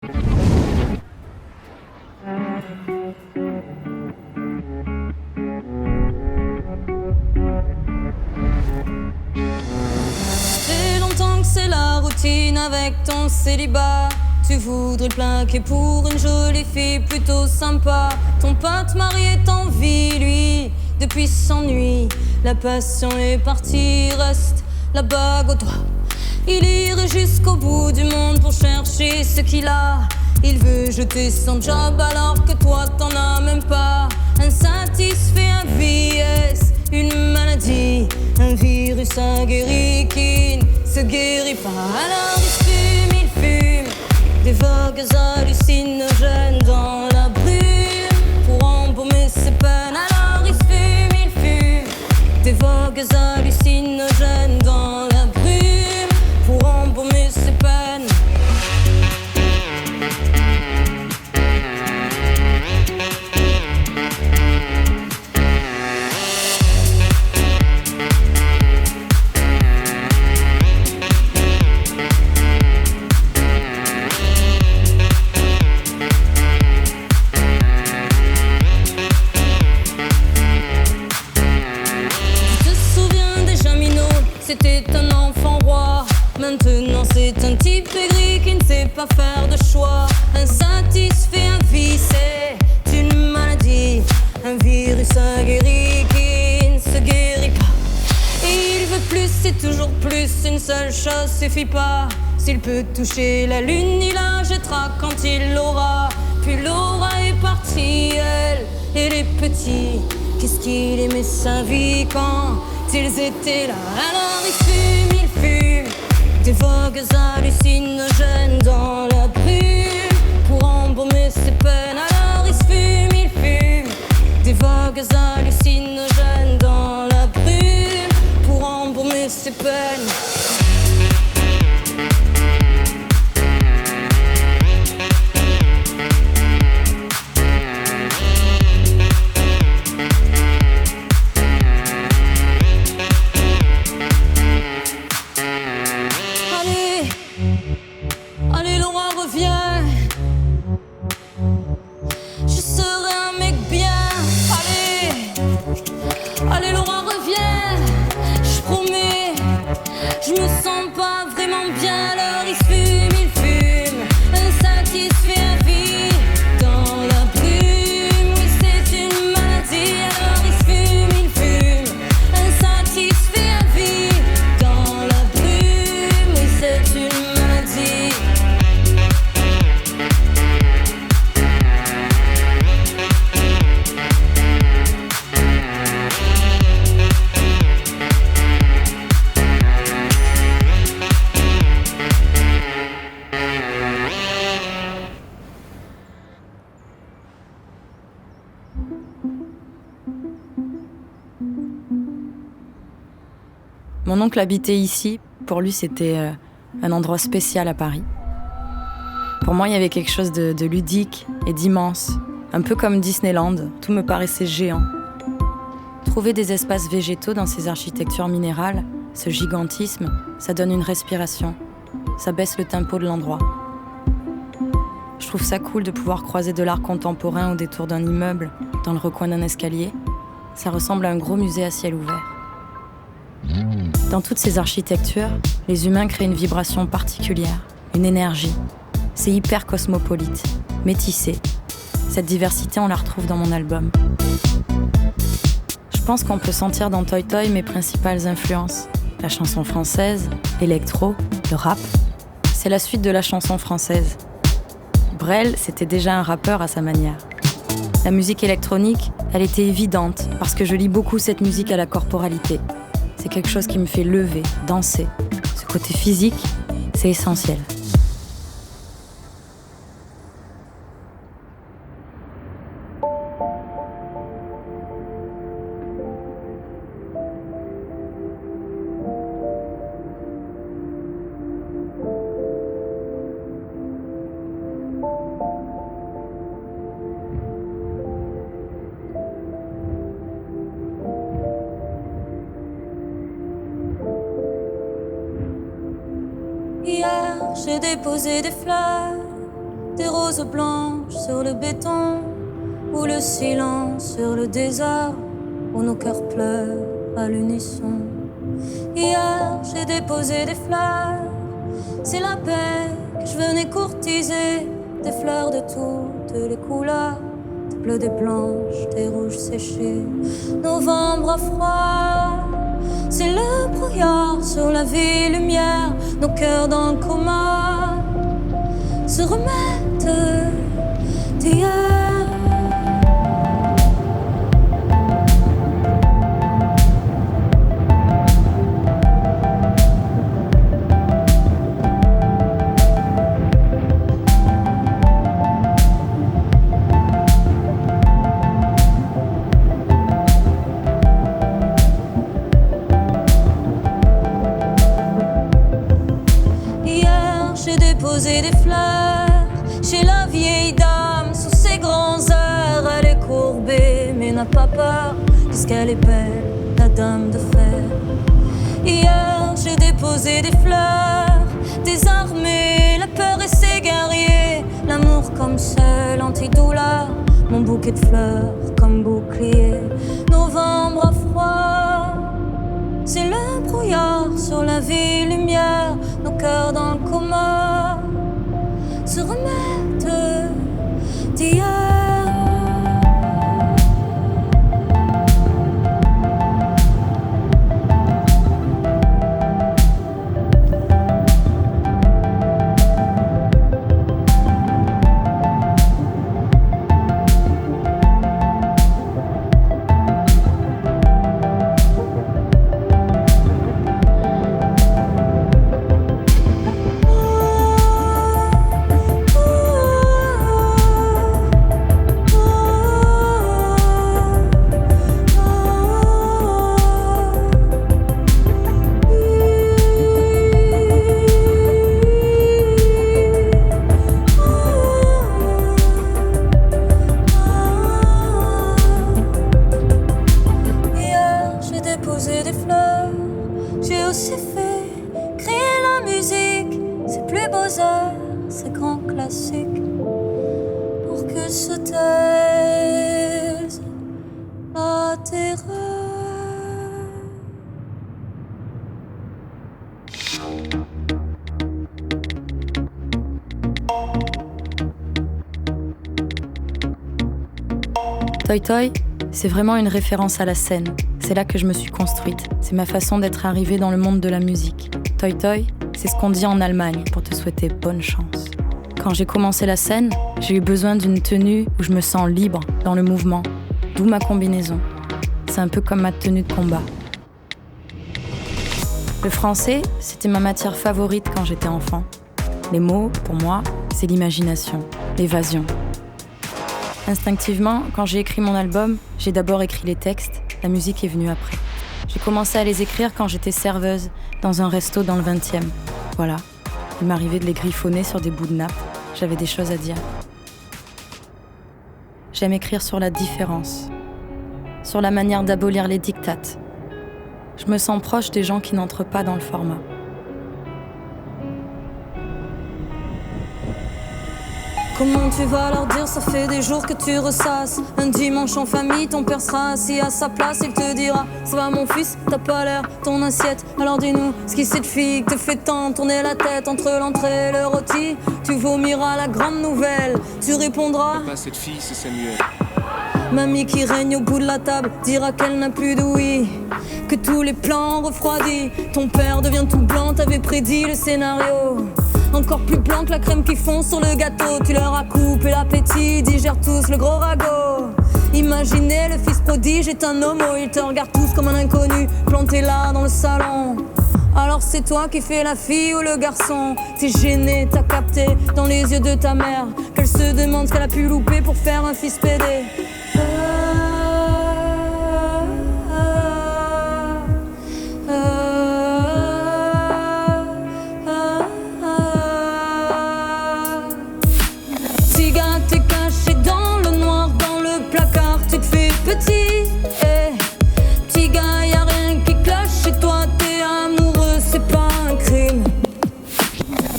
Fait longtemps que c'est la routine avec ton célibat. Tu voudrais le plaquer pour une jolie fille plutôt sympa. Ton pote marié t'envie, lui, depuis son nuit. La passion est partie, reste la bague au doigt. Il irait jusqu'au bout du monde pour chercher ce qu'il a. Il veut jeter son job alors que toi t'en as même pas. Insatisfait, un VS, une maladie, un virus aguerri qui ne se guérit pas. Alors il fume des vogues hallucinogènes dans la brume pour embaumer ses peines. Alors il fume des vogues hallucinogènes dans la brume pour embaumer ses peines. C'était un enfant roi, maintenant c'est un type aigri qui ne sait pas faire de choix. Insatisfait, un vice, c'est une maladie, un virus aguerri qui ne se guérit pas. Et il veut plus, c'est toujours plus, une seule chose suffit pas. S'il peut toucher la lune, il la jettera quand il l'aura. Puis Laura est partie, elle et les petits. Qu'est-ce qu'il aimait sa vie quand ils étaient là. Alors il fume des vogues hallucinogènes dans la brume pour embaumer ses peines. Alors il fume des vogues hallucinogènes dans la brume pour embaumer ses peines. Mon oncle habitait ici. Pour lui, c'était un endroit spécial à Paris. Pour moi, il y avait quelque chose de ludique et d'immense. Un peu comme Disneyland, tout me paraissait géant. Trouver des espaces végétaux dans ces architectures minérales, ce gigantisme, ça donne une respiration. Ça baisse le tempo de l'endroit. Je trouve ça cool de pouvoir croiser de l'art contemporain au détour d'un immeuble, dans le recoin d'un escalier. Ça ressemble à un gros musée à ciel ouvert. Dans toutes ces architectures, les humains créent une vibration particulière, une énergie. C'est hyper cosmopolite, métissé. Cette diversité, on la retrouve dans mon album. Je pense qu'on peut sentir dans Toy Toy mes principales influences. La chanson française, l'électro, le rap. C'est la suite de la chanson française. Brel, c'était déjà un rappeur à sa manière. La musique électronique, elle était évidente parce que je lis beaucoup cette musique à la corporalité. C'est quelque chose qui me fait lever, danser. Ce côté physique, c'est essentiel. Hier, j'ai déposé des fleurs des roses blanches sur le béton, ou le silence sur le désert, où nos cœurs pleurent à l'unisson. Hier, j'ai déposé des fleurs, c'est la paix que je venais courtiser, des fleurs de toutes les couleurs, des bleues, des blanches, des rouges séchés. Novembre a froid, c'est le brouillard sur la vie lumière, nos cœurs dans le coma se remettent d'hier. Déposer des fleurs chez la vieille dame sous ses grands airs. Elle est courbée mais n'a pas peur, puisqu'elle est belle, la dame de fer. Hier j'ai déposé des fleurs, désarmé la peur et ses guerriers, l'amour comme seul antidouleur, mon bouquet de fleurs comme bouclier. Novembre a froid, c'est le brouillard sur la vie lumière, nos cœurs dans le coma se remettent d'hier. Toi Toi, c'est vraiment une référence à la scène. C'est là que je me suis construite. C'est ma façon d'être arrivée dans le monde de la musique. Toi Toi, c'est ce qu'on dit en Allemagne pour te souhaiter bonne chance. Quand j'ai commencé la scène, j'ai eu besoin d'une tenue où je me sens libre dans le mouvement, d'où ma combinaison. C'est un peu comme ma tenue de combat. Le français, c'était ma matière favorite quand j'étais enfant. Les mots, pour moi, c'est l'imagination, l'évasion. Instinctivement, quand j'ai écrit mon album, j'ai d'abord écrit les textes, la musique est venue après. J'ai commencé à les écrire quand j'étais serveuse dans un resto dans le 20e. Voilà, il m'arrivait de les griffonner sur des bouts de nappe, j'avais des choses à dire. J'aime écrire sur la différence, sur la manière d'abolir les dictates. Je me sens proche des gens qui n'entrent pas dans le format. Comment tu vas leur dire, ça fait des jours que tu ressasses. Un dimanche en famille, ton père sera assis à sa place. Il te dira, ça va mon fils, t'as pas l'air, ton assiette. Alors dis-nous, ce qui cette fille te fait tant tourner la tête entre l'entrée et le rôti. Tu vomiras la grande nouvelle, tu répondras, pas cette fille, c'est Samuel. Mamie qui règne au bout de la table dira qu'elle n'a plus d'ouïe, que tous les plans refroidis. Ton père devient tout blanc, t'avais prédit le scénario. Encore plus blanc que la crème qui fond sur le gâteau. Tu leur as coupé l'appétit, digèrent tous le gros ragot. Imaginez le fils prodige est un homo. Ils te regardent tous comme un inconnu, planté là dans le salon. Alors c'est toi qui fais la fille ou le garçon. T'es gêné, t'as capté dans les yeux de ta mère qu'elle se demande ce qu'elle a pu louper pour faire un fils pédé.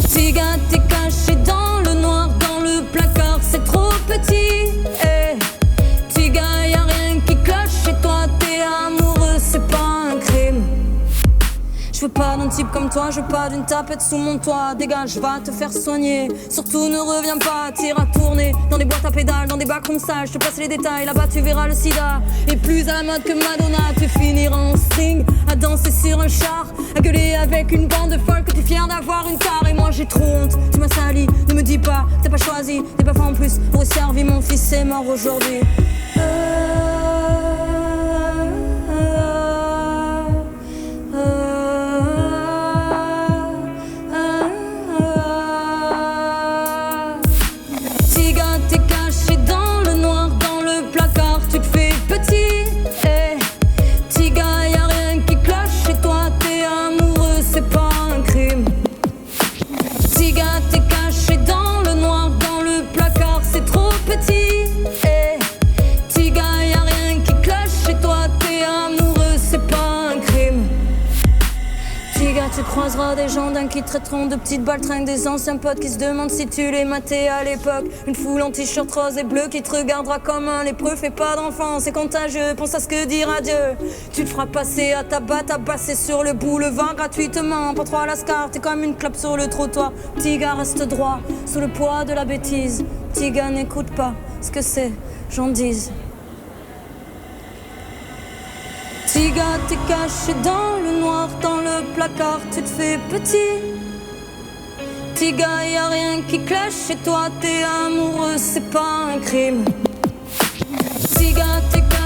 Petit gars, t'es caché dans le noir, dans le type comme toi, je veux pas d'une tapette sous mon toit. Dégage, va te faire soigner. Surtout ne reviens pas, t'iras tourner dans des boîtes à pédales, dans des bacs sales. Je te passe les détails, là-bas tu verras le sida. Et plus à la mode que Madonna, tu finiras en string, à danser sur un char, à gueuler avec une bande de folles que tu es fier d'avoir une car. Et moi j'ai trop honte, tu m'as sali, ne me dis pas, t'as pas choisi, t'es pas fait en plus pour servir, mon fils est mort aujourd'hui. Tu croiseras des gens d'un qui traiteront de petites baltringues, des anciens potes qui se demandent si tu les matais à l'époque. Une foule en t-shirt rose et bleu qui te regardera comme un lépreux. Fais pas d'enfant, c'est contagieux, pense à ce que dira Dieu. Tu te feras passer à tabac, tabasser sur le boulevard gratuitement. Pas trop à la scar, t'es comme une clope sur le trottoir. Petit gars reste droit, sous le poids de la bêtise. Petit gars n'écoute pas ce que c'est, j'en dise. Petit gars, t'es caché dans le noir, dans le placard, tu te fais petit. Petit gars, y'a rien qui cloche chez toi, t'es amoureux, c'est pas un crime. Petit gars, t'es caché